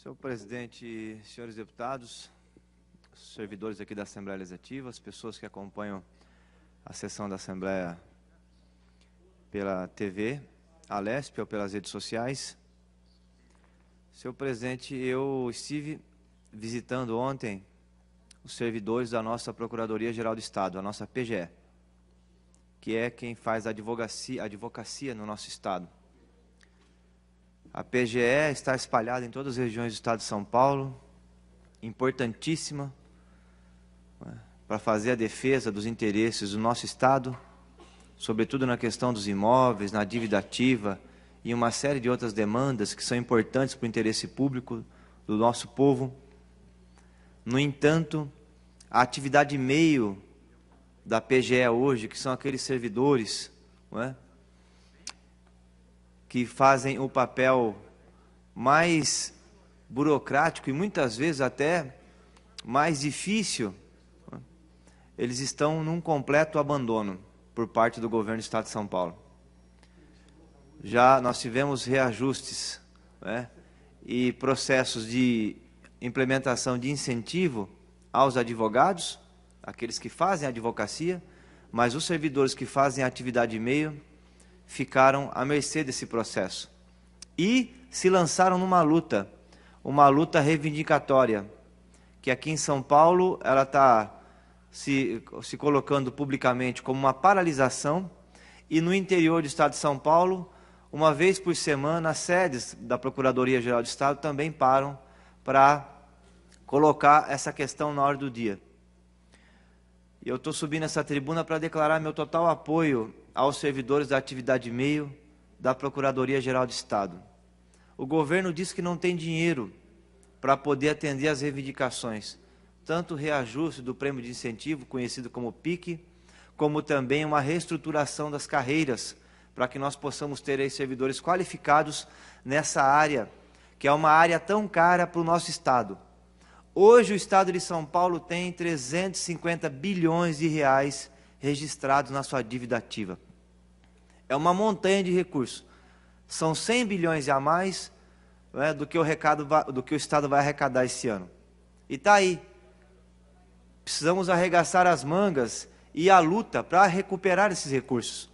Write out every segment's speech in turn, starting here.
Senhor presidente, senhores deputados, servidores aqui da Assembleia Legislativa, as pessoas que acompanham a sessão da Assembleia pela TV, Alesp ou pelas redes sociais. Senhor presidente, eu estive visitando ontem os servidores da nossa Procuradoria-Geral do Estado, a nossa PGE, que é quem faz a advocacia no nosso Estado. A PGE está espalhada em todas as regiões do Estado de São Paulo, importantíssima para fazer a defesa dos interesses do nosso Estado, sobretudo na questão dos imóveis, na dívida ativa e uma série de outras demandas que são importantes para o interesse público do nosso povo. No entanto, a atividade meio da PGE hoje, que são aqueles servidores, não é, que fazem o papel mais burocrático e muitas vezes até mais difícil, eles estão num completo abandono por parte do governo do Estado de São Paulo. Já nós tivemos reajustes, né, e processos de implementação de incentivo aos advogados, aqueles que fazem a advocacia, mas os servidores que fazem a atividade meio ficaram à mercê desse processo e se lançaram numa luta, uma luta reivindicatória, que aqui em São Paulo ela está se colocando publicamente como uma paralisação, e no interior do Estado de São Paulo, uma vez por semana, as sedes da Procuradoria-Geral do Estado também param para colocar essa questão na hora do dia. E eu estou subindo essa tribuna para declarar meu total apoio aos servidores da atividade meio da Procuradoria-Geral do Estado. O governo diz que não tem dinheiro para poder atender às reivindicações, tanto o reajuste do prêmio de incentivo, conhecido como PIC, como também uma reestruturação das carreiras, para que nós possamos ter aí servidores qualificados nessa área, que é uma área tão cara para o nosso Estado. Hoje o Estado de São Paulo tem 350 bilhões de reais registrados na sua dívida ativa. É uma montanha de recursos. São 100 bilhões a mais, né, do que o Estado vai arrecadar esse ano. E está aí. Precisamos arregaçar as mangas e a luta para recuperar esses recursos.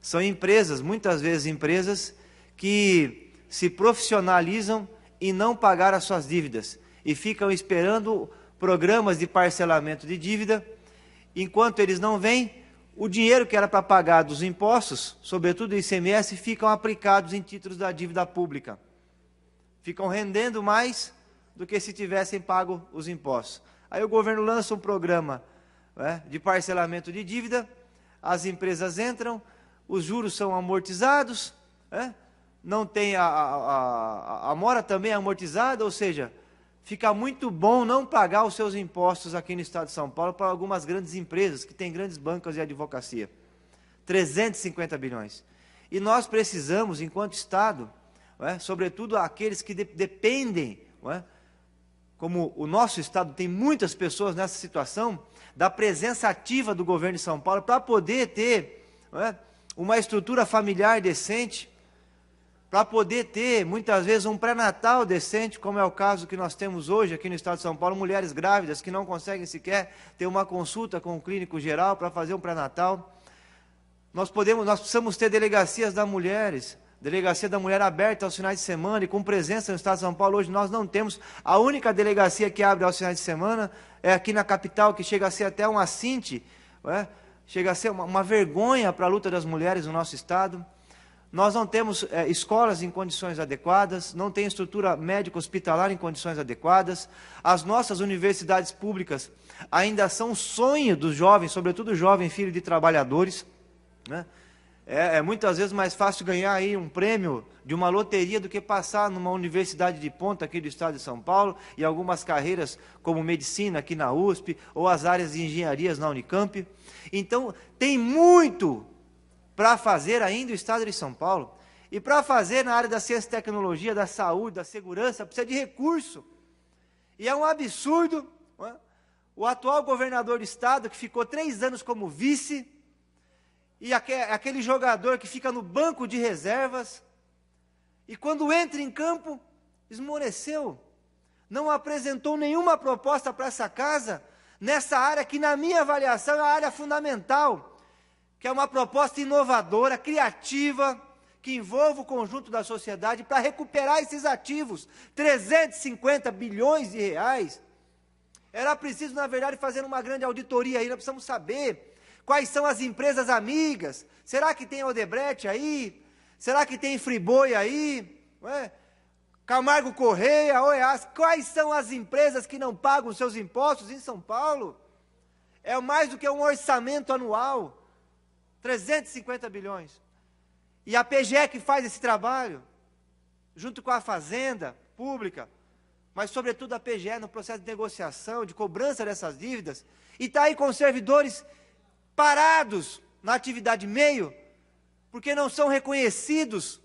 São empresas, muitas vezes empresas, que se profissionalizam em não pagar as suas dívidas e ficam esperando programas de parcelamento de dívida. Enquanto eles não vêm, o dinheiro que era para pagar dos impostos, sobretudo o ICMS, ficam aplicados em títulos da dívida pública. Ficam rendendo mais do que se tivessem pago os impostos. Aí o governo lança um programa, né, de parcelamento de dívida, as empresas entram, os juros são amortizados, né, não tem a mora também é amortizada, ou seja, fica muito bom não pagar os seus impostos aqui no Estado de São Paulo para algumas grandes empresas que têm grandes bancas de advocacia. 350 bilhões. E nós precisamos, enquanto Estado, sobretudo aqueles que dependem, como o nosso Estado tem muitas pessoas nessa situação, da presença ativa do governo de São Paulo para poder ter uma estrutura familiar decente, para poder ter, muitas vezes, um pré-natal decente, como é o caso que nós temos hoje aqui no Estado de São Paulo, mulheres grávidas que não conseguem sequer ter uma consulta com o clínico geral para fazer um pré-natal. Nós precisamos ter delegacias das mulheres, delegacia da mulher aberta aos finais de semana e com presença no Estado de São Paulo. Hoje nós não temos. A única delegacia que abre aos finais de semana é aqui na capital, que chega a ser até um assinte, chega a ser uma vergonha para a luta das mulheres no nosso Estado. Nós não temos escolas em condições adequadas, não tem estrutura médico-hospitalar em condições adequadas. As nossas universidades públicas ainda são um sonho dos jovens, sobretudo o jovem filho de trabalhadores, né? É muitas vezes mais fácil ganhar aí um prêmio de uma loteria do que passar numa universidade de ponta aqui do Estado de São Paulo e algumas carreiras como medicina aqui na USP ou as áreas de engenharias na Unicamp. Então, tem muito para fazer ainda o Estado de São Paulo. E para fazer na área da ciência e tecnologia, da saúde, da segurança, precisa de recurso. E é um absurdo, o atual governador do Estado, que ficou 3 anos como vice, e aquele jogador que fica no banco de reservas, e quando entra em campo, esmoreceu. não apresentou nenhuma proposta para essa casa, nessa área que, na minha avaliação, é a área fundamental, que é uma proposta inovadora, criativa, que envolva o conjunto da sociedade para recuperar esses ativos, 350 bilhões de reais. Era preciso, na verdade, fazer uma grande auditoria aí, nós precisamos saber quais são as empresas amigas. Será que tem Odebrecht aí? Será que tem Friboi aí? Não é? Camargo Correia, Oeas, quais são as empresas que não pagam seus impostos em São Paulo? É mais do que um orçamento anual, 350 bilhões. E a PGE que faz esse trabalho, junto com a Fazenda Pública, mas sobretudo a PGE no processo de negociação, de cobrança dessas dívidas, e está aí com os servidores parados na atividade meio, porque não são reconhecidos.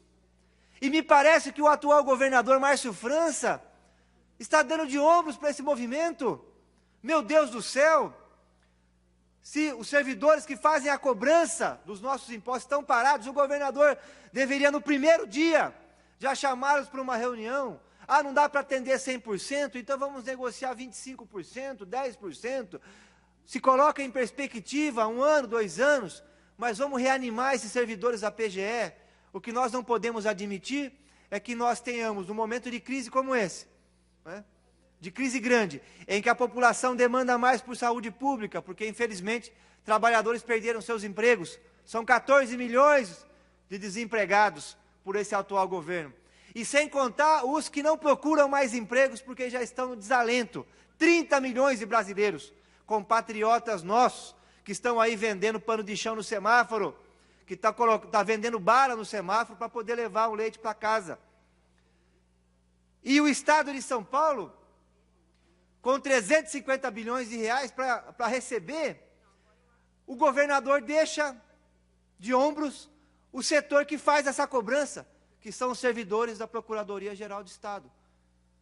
E me parece que o atual governador Márcio França está dando de ombros para esse movimento. Meu Deus do céu! Se os servidores que fazem a cobrança dos nossos impostos estão parados, o governador deveria, no primeiro dia, já chamá-los para uma reunião. Ah, não dá para atender 100%, então vamos negociar 25%, 10%. Se coloca em perspectiva 1 ano, 2 anos, mas vamos reanimar esses servidores da PGE. O que nós não podemos admitir é que nós tenhamos um momento de crise como esse, né? De crise grande, em que a população demanda mais por saúde pública, porque infelizmente trabalhadores perderam seus empregos. São 14 milhões de desempregados por esse atual governo. E sem contar os que não procuram mais empregos porque já estão no desalento. 30 milhões de brasileiros, compatriotas nossos, que estão aí vendendo pano de chão no semáforo, que está vendendo bala no semáforo para poder levar o leite para casa. E o Estado de São Paulo, com 350 bilhões de reais para receber, o governador deixa de ombros o setor que faz essa cobrança, que são os servidores da Procuradoria-Geral do Estado.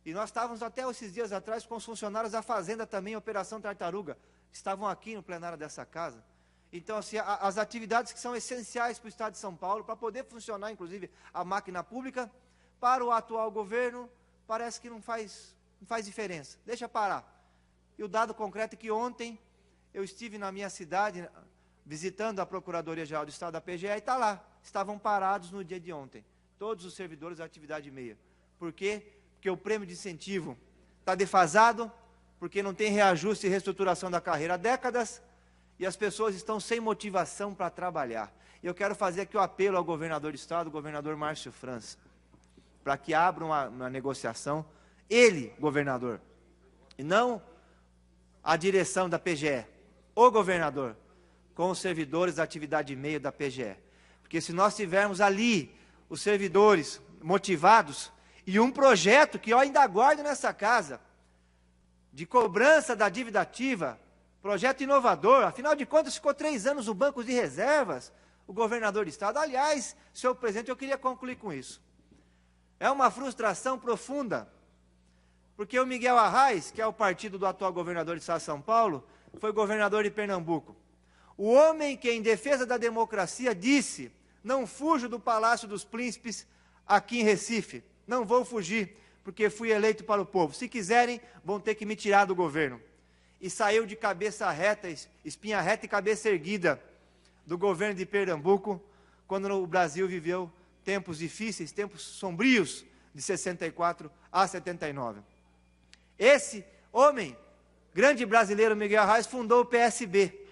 E nós estávamos até esses dias atrás com os funcionários da Fazenda também, Operação Tartaruga, estavam aqui no plenário dessa casa. Então, assim, as atividades que são essenciais para o Estado de São Paulo, para poder funcionar, inclusive, a máquina pública, para o atual governo, parece que não faz diferença. Deixa parar. E o dado concreto é que ontem eu estive na minha cidade, visitando a Procuradoria-Geral do Estado da PGE, e está lá. Estavam parados no dia de ontem. Todos os servidores da atividade meia. Por quê? Porque o prêmio de incentivo está defasado, porque não tem reajuste e reestruturação da carreira há décadas, e as pessoas estão sem motivação para trabalhar. E eu quero fazer aqui o apelo ao governador do Estado, o governador Márcio França, para que abra uma negociação, ele, governador, e não a direção da PGE, o governador, com os servidores da atividade meia da PGE. Porque se nós tivermos ali os servidores motivados e um projeto que eu ainda aguardo nessa casa, de cobrança da dívida ativa, projeto inovador, afinal de contas ficou 3 anos o banco de reservas, o governador do Estado. Aliás, senhor presidente, eu queria concluir com isso. É uma frustração profunda, porque o Miguel Arraes, que é o partido do atual governador do Estado de São Paulo, foi governador de Pernambuco. O homem que, em defesa da democracia, disse: não fujo do Palácio dos Príncipes aqui em Recife, não vou fugir, porque fui eleito para o povo. Se quiserem, vão ter que me tirar do governo. E saiu de cabeça reta, espinha reta e cabeça erguida do governo de Pernambuco, quando o Brasil viveu tempos difíceis, tempos sombrios, de 64 a 79. Esse homem, grande brasileiro, Miguel Arraes, fundou o PSB,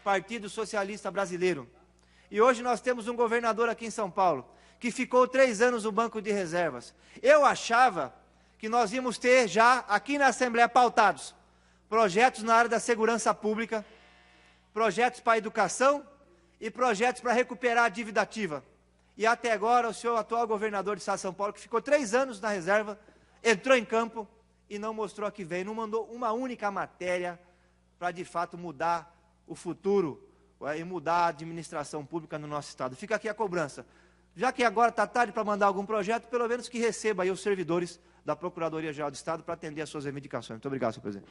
Partido Socialista Brasileiro. E hoje nós temos um governador aqui em São Paulo, que ficou 3 anos no banco de reservas. Eu achava que nós íamos ter já, aqui na Assembleia, pautados projetos na área da segurança pública, projetos para a educação e projetos para recuperar a dívida ativa. E até agora o senhor atual governador do Estado de São Paulo, que ficou 3 anos na reserva, entrou em campo e não mostrou a que veio, não mandou uma única matéria para de fato mudar o futuro e mudar a administração pública no nosso Estado. Fica aqui a cobrança. Já que agora está tarde para mandar algum projeto, pelo menos que receba aí os servidores da Procuradoria-Geral do Estado para atender as suas reivindicações. Muito obrigado, senhor presidente.